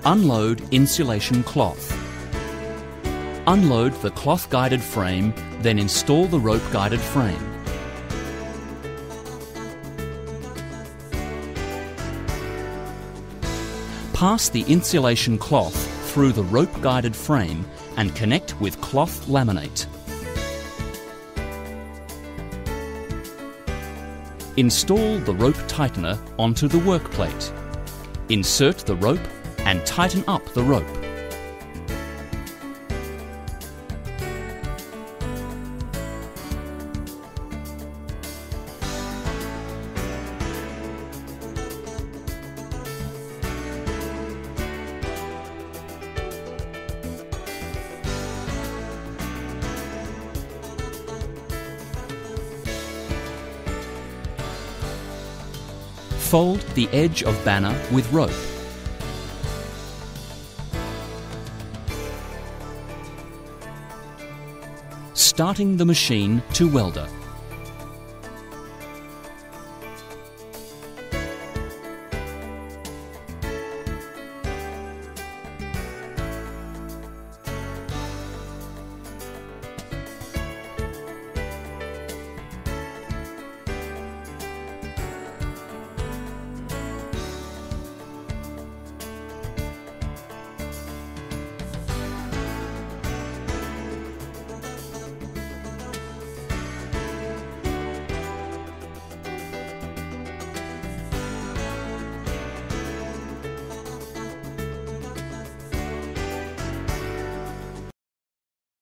Unload insulation cloth. Unload the cloth-guided frame, then install the rope-guided frame. Pass the insulation cloth through the rope-guided frame and connect with cloth laminate. Install the rope tightener onto the work plate. Insert the rope and tighten up the rope. Fold the edge of banner with rope. Starting the machine to welder.